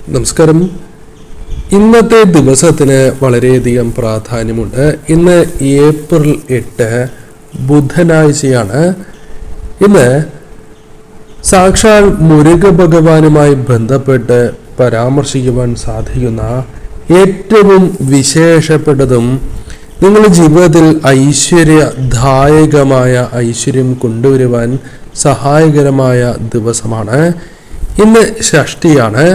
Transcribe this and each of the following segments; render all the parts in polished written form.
നമസ്കാരം. ഇന്നത്തെ ദിവസത്തിന് വളരെയധികം പ്രാധാന്യമുണ്ട്. ഇന്ന് ഏപ്രിൽ 8 ബുധനാഴ്ചയാണ്. ഇന്ന് സാക്ഷാൽ മുരുക ഭഗവാനുമായി ബന്ധപ്പെട്ട് പരാമർശിക്കുവാൻ സാധിക്കുന്ന ഏറ്റവും വിശേഷപ്പെട്ടതും നിങ്ങളുടെ ജീവിതത്തിൽ ഐശ്വര്യദായകമായ ഐശ്വര്യം കൊണ്ടുവരുവാൻ സഹായകരമായ ദിവസമാണ്. ഇന്ന് ഷഷ്ഠിയാണ്,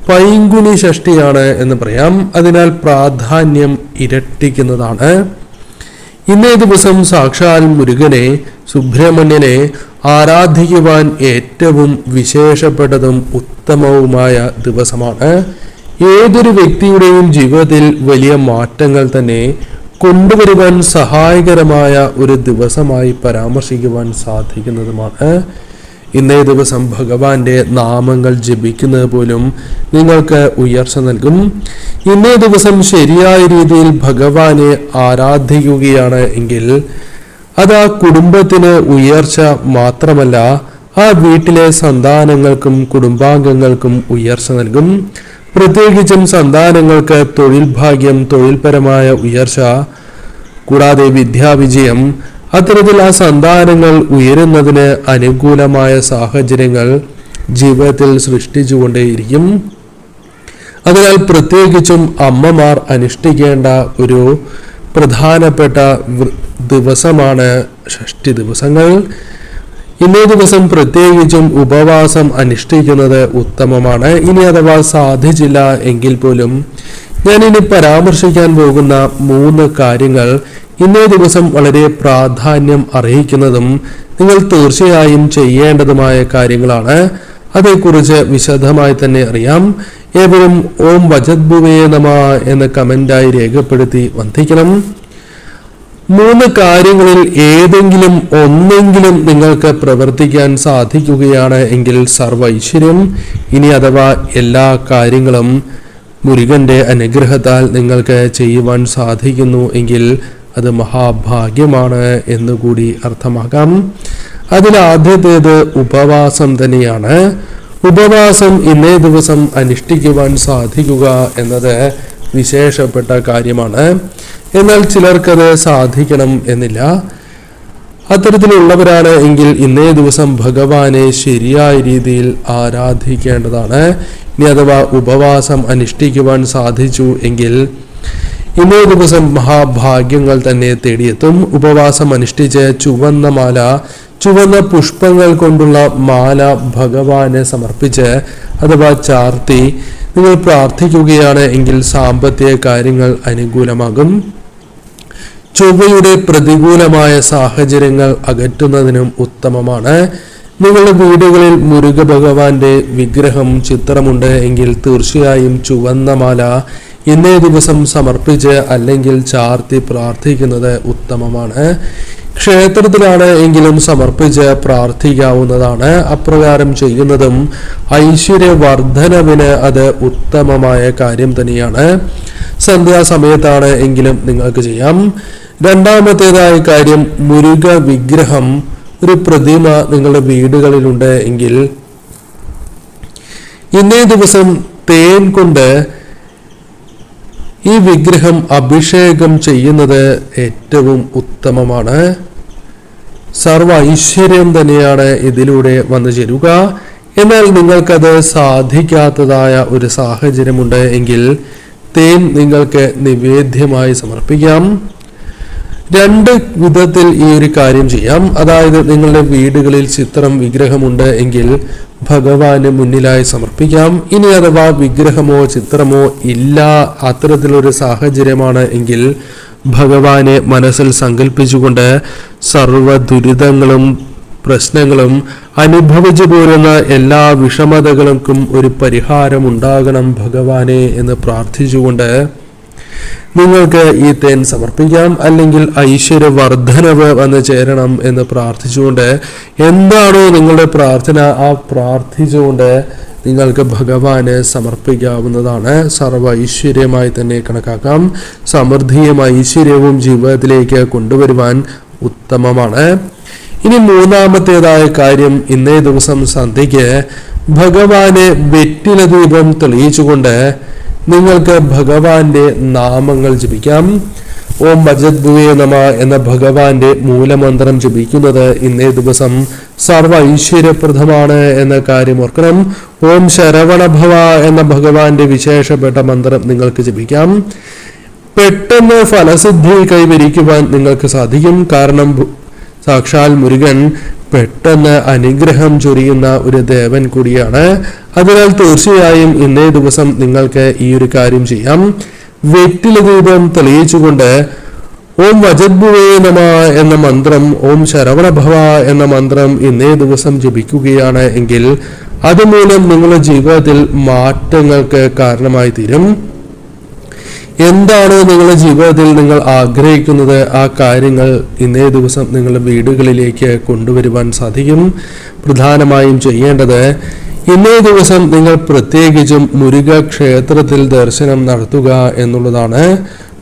പൈങ്കുനി ഷഷ്ഠിയാണ് എന്ന് പറയാം. അതിനാൽ പ്രാധാന്യം ഇരട്ടിക്കുന്നതാണ്. ഇന്നേ ദിവസം സാക്ഷാൽ മുരുകനെ, സുബ്രഹ്മണ്യനെ ആരാധിക്കുവാൻ ഏറ്റവും വിശേഷപ്പെട്ടതും ഉത്തമവുമായ ദിവസമാണ്. ഏതൊരു വ്യക്തിയുടെയും ജീവിതത്തിൽ വലിയ മാറ്റങ്ങൾ തന്നെ കൊണ്ടുവരുവാൻ സഹായകരമായ ഒരു ദിവസമായി പരാമർശിക്കുവാൻ സാധിക്കുന്നതുമാണ്. ഇന്നേ ദിവസം ഭഗവാന്റെ നാമങ്ങൾ ജപിക്കുന്നത് പോലും നിങ്ങൾക്ക് ഉയർച്ച നൽകും. ഇന്നേ ദിവസം ശരിയായ രീതിയിൽ ഭഗവാനെ ആരാധിക്കുകയാണ് എങ്കിൽ അത് ആ കുടുംബത്തിന് ഉയർച്ച മാത്രമല്ല, ആ വീട്ടിലെ സന്താനങ്ങൾക്കും കുടുംബാംഗങ്ങൾക്കും ഉയർച്ച നൽകും. പ്രത്യേകിച്ചും സന്താനങ്ങൾക്ക് തൊഴിൽ ഭാഗ്യം, തൊഴിൽപരമായ ഉയർച്ച, കൂടാതെ വിദ്യാവിജയം, അത്തരത്തിൽ ആ സന്താനങ്ങൾ ഉയരുന്നതിന് അനുകൂലമായ സാഹചര്യങ്ങൾ ജീവിതത്തിൽ സൃഷ്ടിച്ചുകൊണ്ടേയിരിക്കും. അതിനാൽ പ്രത്യേകിച്ചും അമ്മമാർ അനുഷ്ഠിക്കേണ്ട ഒരു പ്രധാനപ്പെട്ട ദിവസമാണ് ഷഷ്ഠി ദിവസങ്ങൾ. ഇന്നേ ദിവസം പ്രത്യേകിച്ചും ഉപവാസം അനുഷ്ഠിക്കുന്നത് ഉത്തമമാണ്. ഇനി അഥവാ സാധിച്ചില്ല എങ്കിൽ പോലും ഞാനിനി പരാമർശിക്കാൻ പോകുന്ന 3 കാര്യങ്ങൾ ഇന്നേ ദിവസം വളരെ പ്രാധാന്യം അർഹിക്കുന്നതും നിങ്ങൾ തീർച്ചയായും ചെയ്യേണ്ടതുമായ കാര്യങ്ങളാണ്. അതേക്കുറിച്ച് വിശദമായി തന്നെ അറിയാം. ഏവരും ഓം വജദ്ഭുവേ നമഃ എന്ന് കമന്റായി രേഖപ്പെടുത്തി വന്ദിക്കണം. 3 കാര്യങ്ങളിൽ ഏതെങ്കിലും ഒന്നെങ്കിലും നിങ്ങൾക്ക് പ്രവർത്തിക്കാൻ സാധിക്കുകയാണ് എങ്കിൽ സർവ്വ ഐശ്വര്യം. ഇനി അഥവാ എല്ലാ കാര്യങ്ങളും മുരുകന്റെ അനുഗ്രഹത്താൽ നിങ്ങൾക്ക് ചെയ്യുവാൻ സാധിക്കുന്നു എങ്കിൽ അത് മഹാഭാഗ്യമാണ് എന്നുകൂടി അർത്ഥമാക്കാം. അതിൽ ആദ്യത്തേത് ഉപവാസം തന്നെയാണ്. ഉപവാസം ഇന്നേ ദിവസം അനുഷ്ഠിക്കുവാൻ സാധിക്കുക എന്നത് വിശേഷപ്പെട്ട കാര്യമാണ്. എന്നാൽ ചിലർക്കത് സാധിക്കണം എന്നില്ല. അത്തരത്തിലുള്ളവരാണ് എങ്കിൽ ഇന്നേ ദിവസം ഭഗവാനെ ശരിയായ രീതിയിൽ ആരാധിക്കേണ്ടതാണ്. ഇനി അഥവാ ഉപവാസം അനുഷ്ഠിക്കുവാൻ സാധിച്ചു എങ്കിൽ ഇന്നേ ദിവസം മഹാഭാഗ്യങ്ങൾ തന്നെ തേടിയെത്തും. ഉപവാസം അനുഷ്ഠിച്ച് ചുവന്ന പുഷ്പങ്ങൾ കൊണ്ടുള്ള മാല ഭഗവാനെ സമർപ്പിച്ച് അഥവാ ചാർത്തി നിങ്ങൾ പ്രാർത്ഥിക്കുകയാണ് എങ്കിൽ സാമ്പത്തിക കാര്യങ്ങൾ അനുകൂലമാകും. ചൊവ്വയുടെ പ്രതികൂലമായ സാഹചര്യങ്ങൾ അകറ്റുന്നതിനും ഉത്തമമാണ്. നിങ്ങളുടെ വീടുകളിൽ മുരുക ഭഗവാന്റെ വിഗ്രഹം, ചിത്രമുണ്ട് എങ്കിൽ തീർച്ചയായും ചുവന്ന മാല ഇന്നേ ദിവസം സമർപ്പിച്ച് അല്ലെങ്കിൽ ചാർത്തി പ്രാർത്ഥിക്കുന്നത് ഉത്തമമാണ്. ക്ഷേത്രത്തിലാണ് എങ്കിലും സമർപ്പിച്ച് പ്രാർത്ഥിക്കാവുന്നതാണ്. അപ്രകാരം ചെയ്യുന്നതും ഐശ്വര്യവർദ്ധനവിന് അത് ഉത്തമമായ കാര്യം തന്നെയാണ്. സന്ധ്യാസമയത്താണ് എങ്കിലും നിങ്ങൾക്ക് ചെയ്യാം. രണ്ടാമത്തേതായ കാര്യം, മുരുക വിഗ്രഹം, ഒരു പ്രതിമ നിങ്ങളുടെ വീടുകളിലുണ്ട് എങ്കിൽ ഇന്നേ ദിവസം തേൻ കൊണ്ട് ഈ വിഗ്രഹം അഭിഷേകം ചെയ്യുന്നത് ഏറ്റവും ഉത്തമമാണ്. സർവ ഐശ്വര്യം തന്നെയാണ് ഇതിലൂടെ വന്നു ചേരുക. എന്നാൽ നിങ്ങൾക്കത് സാധിക്കാത്തതായ ഒരു സാഹചര്യമുണ്ട് എങ്കിൽ തേൻ നിങ്ങൾക്ക് നിവേദ്യമായി സമർപ്പിക്കാം. 2 വിധത്തിൽ ഈ ഒരു കാര്യം ചെയ്യാം. അതായത് നിങ്ങളുടെ വീടുകളിൽ ചിത്രം, വിഗ്രഹമുണ്ട് എങ്കിൽ ഭഗവാന് മുന്നിലായി സമർപ്പിക്കാം. ഇനി അഥവാ വിഗ്രഹമോ ചിത്രമോ ഇല്ല, അത്തരത്തിലൊരു സാഹചര്യമാണ് എങ്കിൽ ഭഗവാനെ മനസ്സിൽ സങ്കല്പിച്ചുകൊണ്ട് സർവ്വ ദുരിതങ്ങളും പ്രശ്നങ്ങളും അനുഭവിച്ചു പോരുന്ന എല്ലാ വിഷമതകൾക്കും ഒരു പരിഹാരം ഉണ്ടാകണം ഭഗവാനെ എന്ന് പ്രാർത്ഥിച്ചുകൊണ്ട് നിങ്ങൾക്ക് ഈ തേൻ സമർപ്പിക്കാം. അല്ലെങ്കിൽ ഐശ്വര്യവർദ്ധനവ് വന്ന് ചേരണം എന്ന് പ്രാർത്ഥിച്ചുകൊണ്ട് എന്താണോ നിങ്ങളുടെ പ്രാർത്ഥന, ആ പ്രാർത്ഥിച്ചുകൊണ്ട് നിങ്ങൾക്ക് ഭഗവാന് സമർപ്പിക്കാവുന്നതാണ്. സർവ്വ ഐശ്വര്യമായി തന്നെ കണക്കാക്കാം. സമൃദ്ധിയും ഐശ്വര്യവും ജീവിതത്തിലേക്ക് കൊണ്ടുവരുവാൻ ഉത്തമമാണ്. ഇനി 3-ാമത്തേതായ കാര്യം, ഇന്നേ ദിവസം സന്ധ്യയ്ക്ക് ഭഗവാന് വെറ്റില ദീപം തെളിയിച്ചുകൊണ്ട് നിങ്ങൾക്ക് ഭഗവാന്റെ നാമങ്ങൾ ജപിക്കാം. ഓം ഭജദ്ഭുവേ നമ എന്ന ഭഗവാന്റെ മൂലമന്ത്രം ജപിക്കുന്നത് ഇന്നേ ദിവസം സർവ ഐശ്വര്യപ്രദമാണ് എന്ന കാര്യം ഓർക്കണം. ഓം ശരവണഭവ എന്ന ഭഗവാന്റെ വിശേഷപ്പെട്ട മന്ത്രം നിങ്ങൾക്ക് ജപിക്കാം. പെട്ടെന്ന് ഫലസിദ്ധി കൈവരിക്കുവാൻ നിങ്ങൾക്ക് സാധിക്കും. കാരണം സാക്ഷാൽ മുരുകൻ പെട്ടെന്ന് അനുഗ്രഹം ചൊരിയുന്ന ഒരു ദേവൻ കൂടിയാണ്. അതിനാൽ തീർച്ചയായും ഇന്നേ ദിവസം നിങ്ങൾക്ക് ഈ ഒരു കാര്യം ചെയ്യാം. വെറ്റില ദീപം തെളിയിച്ചുകൊണ്ട് ഓം വജദ്ഭുവേ നമ എന്ന മന്ത്രം, ഓം ശരവണഭവ എന്ന മന്ത്രം ഇന്നേ ദിവസം ജപിക്കുകയാണ് എങ്കിൽ അതുമൂലം നിങ്ങളുടെ ജീവിതത്തിൽ മാറ്റങ്ങൾക്ക് കാരണമായി തീരും. എന്താണ് നിങ്ങളുടെ ജീവിതത്തിൽ നിങ്ങൾ ആഗ്രഹിക്കുന്നത്, ആ കാര്യങ്ങൾ ഇന്നേ ദിവസം നിങ്ങളുടെ വീടുകളിലേക്ക് കൊണ്ടുവരുവാൻ സാധിക്കും. പ്രധാനമായും ചെയ്യേണ്ടത് ഇന്നേ ദിവസം നിങ്ങൾ പ്രത്യേകിച്ചും മുരുക ക്ഷേത്രത്തിൽ ദർശനം നടത്തുക എന്നുള്ളതാണ്.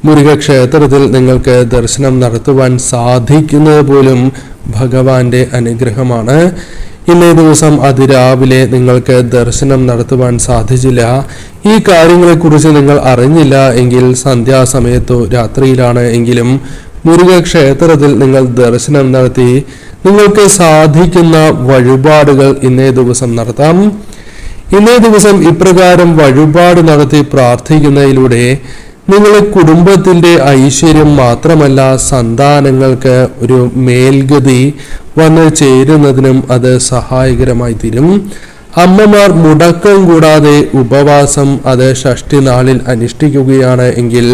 മുരുക ക്ഷേത്രത്തിൽ നിങ്ങൾക്ക് ദർശനം നടത്തുവാൻ സാധിക്കുന്നത് പോലും ഭഗവാന്റെ അനുഗ്രഹമാണ്. ഇന്നേ ദിവസം അതിരാവിലെ നിങ്ങൾക്ക് ദർശനം നടത്തുവാൻ സാധിച്ചില്ല, ഈ കാര്യങ്ങളെക്കുറിച്ച് നിങ്ങൾ അറിഞ്ഞില്ല എങ്കിൽ സന്ധ്യാസമയത്തോ രാത്രിയിലാണ് എങ്കിലും മുരുക ക്ഷേത്രത്തിൽ നിങ്ങൾ ദർശനം നടത്തി നിങ്ങൾക്ക് സാധിക്കുന്ന വഴിപാടുകൾ ഇന്നേ ദിവസം നടത്താം. ഇന്നേ ദിവസം ഇപ്രകാരം വഴിപാട് നടത്തി പ്രാർത്ഥിക്കുന്നതിലൂടെ നിങ്ങളുടെ കുടുംബത്തിന്റെ ഐശ്വര്യം മാത്രമല്ല, സന്താനങ്ങൾക്ക് ഒരു മേൽഗതി വന്ന് ചേരുന്നതിനും അത് സഹായകരമായി തീരും. അമ്മമാർ മുടക്കം കൂടാതെ ഉപവാസം അത് ഷഷ്ഠി നാളിൽ അനുഷ്ഠിക്കുകയാണ് എങ്കിൽ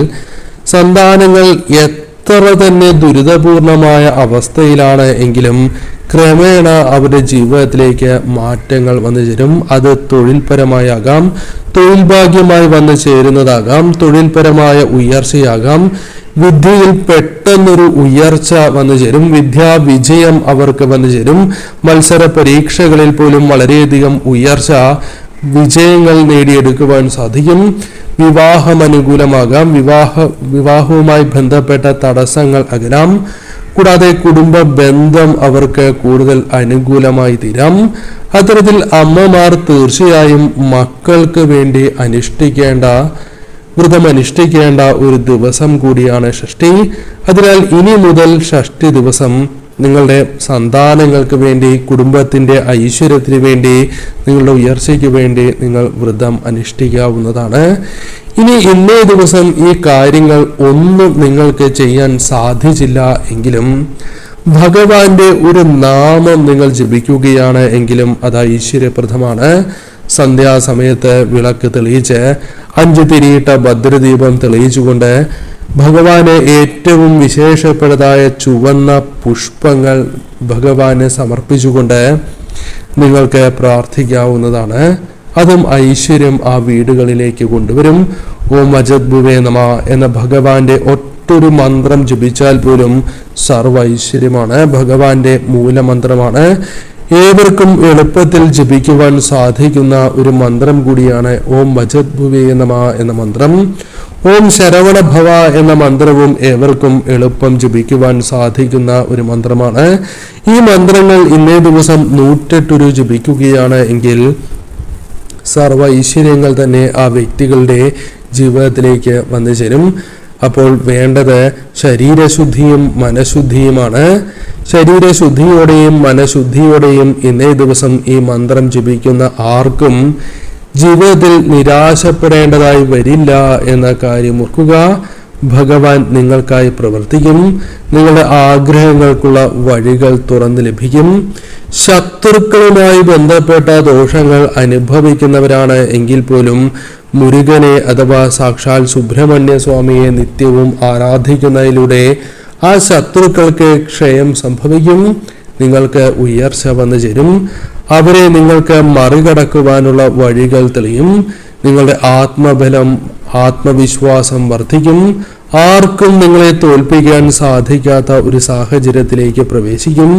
സന്താനങ്ങൾ എത്ര തന്നെ ദുരിതപൂർണമായ അവസ്ഥയിലാണ് എങ്കിലും ക്രമേണ അവരുടെ ജീവിതത്തിലേക്ക് മാറ്റങ്ങൾ വന്നു ചേരും. അത് തൊഴിൽപരമായാകാം, തൊഴിൽ ഭാഗ്യമായി വന്നു ചേരുന്നതാകാം, തൊഴിൽപരമായ ഉയർച്ചയാകാം, വിദ്യയിൽ പെട്ടെന്നൊരു ഉയർച്ച വന്നു ചേരും, വിദ്യാ വിജയം അവർക്ക് വന്നു ചേരും. മത്സര പരീക്ഷകളിൽ പോലും വളരെയധികം ഉയർച്ച, വിജയങ്ങൾ നേടിയെടുക്കുവാൻ സാധിക്കും. വിവാഹം അനുകൂലമാകാം, വിവാഹവുമായി ബന്ധപ്പെട്ട തടസ്സങ്ങൾ അകലാം. കൂടാതെ കുടുംബ ബന്ധം അവർക്ക് കൂടുതൽ അനുകൂലമായി തീരാം. അത്തരത്തിൽ അമ്മമാർ തീർച്ചയായും മക്കൾക്ക് വേണ്ടി വ്രതം അനുഷ്ഠിക്കേണ്ട ഒരു ദിവസം കൂടിയാണ് ഷഷ്ഠി. അതിനാൽ ഇനി മുതൽ ഷഷ്ഠി ദിവസം നിങ്ങളുടെ സന്താനങ്ങൾക്ക് വേണ്ടി, കുടുംബത്തിന്റെ ഐശ്വര്യത്തിന് വേണ്ടി, നിങ്ങളുടെ ഉയർച്ചയ്ക്ക് വേണ്ടി നിങ്ങൾ വ്രതം അനുഷ്ഠിക്കാവുന്നതാണ്. ഇനി ഇന്നേ ദിവസം ഈ കാര്യങ്ങൾ ഒന്നും നിങ്ങൾക്ക് ചെയ്യാൻ സാധിച്ചില്ല എങ്കിലും ഭഗവാന്റെ ഒരു നാമം നിങ്ങൾ ജപിക്കുകയാണ് എങ്കിലും അത് ഐശ്വര്യപ്രദമാണ്. സന്ധ്യാസമയത്ത് വിളക്ക് തെളിയിച്ച് 5 തിരിയിട്ട ഭദ്രദീപം തെളിയിച്ചുകൊണ്ട് ഭഗവാന് ഏറ്റവും വിശേഷപ്പെട്ടതായ ചുവന്ന പുഷ്പങ്ങൾ ഭഗവാന് സമർപ്പിച്ചുകൊണ്ട് നിങ്ങൾക്ക് പ്രാർത്ഥിക്കാവുന്നതാണ്. അതും ഐശ്വര്യം ആ വീടുകളിലേക്ക് കൊണ്ടുവരും. ഓം അജദ്ഭുവേ നമ എന്ന ഭഗവാന്റെ ഒറ്റൊരു മന്ത്രം ജപിച്ചാൽ പോലും സർവ ഐശ്വര്യമാണ്. ഭഗവാന്റെ മൂലമന്ത്രമാണ്. ഏവർക്കും എളുപ്പത്തിൽ ജപിക്കുവാൻ സാധിക്കുന്ന ഒരു മന്ത്രം കൂടിയാണ് ഓം വജദ്ഭുവേ നമ എന്ന മന്ത്രം. ഓം ശരവണഭവ എന്ന മന്ത്രവും ഏവർക്കും എളുപ്പം ജപിക്കുവാൻ സാധിക്കുന്ന ഒരു മന്ത്രമാണ്. ഈ മന്ത്രങ്ങൾ ഇന്നേ ദിവസം 108 ജപിക്കുകയാണ് എങ്കിൽ സർവ ഐശ്വര്യങ്ങൾ തന്നെ ആ വ്യക്തികളുടെ ജീവിതത്തിലേക്ക് വന്നു ചേരും. അപ്പോൾ വേണ്ടത് ശരീരശുദ്ധിയും മനഃശുദ്ധിയുമാണ്. ശരീരശുദ്ധിയോടെയും മനഃശുദ്ധിയോടെയും ഇന്നേ ദിവസം ഈ മന്ത്രം ജപിക്കുന്ന ആർക്കും ജീവിതത്തിൽ നിരാശപ്പെടേണ്ടതായി വരില്ല എന്ന കാര്യം ഓർക്കുക. ഭഗവാൻ നിങ്ങൾക്കായി പ്രവർത്തിക്കും. നിങ്ങളുടെ ആഗ്രഹങ്ങൾക്കുള്ള വഴികൾ തുറന്നു ലഭിക്കും. ശത്രുക്കളുമായി ബന്ധപ്പെട്ട ദോഷങ്ങൾ അനുഭവിക്കുന്നവരാണ് എങ്കിൽ പോലും മുരുകനെ അഥവാ സാക്ഷാൽ സുബ്രഹ്മണ്യ സ്വാമിയെ നിത്യവും ആരാധിക്കുന്നതിലൂടെ ആ ശത്രുക്കൾക്ക് ക്ഷയം സംഭവിക്കും. നിങ്ങൾക്ക് ഉയർച്ച വന്നു ചേരും. അവരെ നിങ്ങൾക്ക് മറികടക്കുവാനുള്ള വഴികൾ തെളിയും. നിങ്ങളുടെ ആത്മബലം, ആത്മവിശ്വാസം വർദ്ധിക്കും. ആർക്കും നിങ്ങളെ തോൽപ്പിക്കാൻ സാധിക്കാത്ത ഒരു സാഹചര്യത്തിലേക്ക് പ്രവേശിക്കും.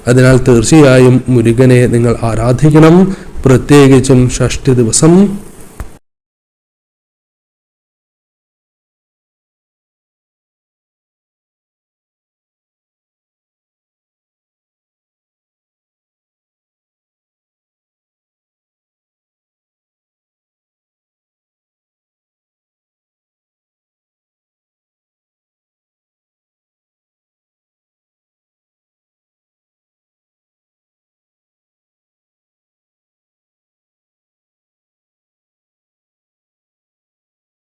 അതിനാൽ തീർച്ചയായും മുരുകനെ നിങ്ങൾ ആരാധിക്കണം, പ്രത്യേകിച്ചും ഷഷ്ഠി ദിവസം.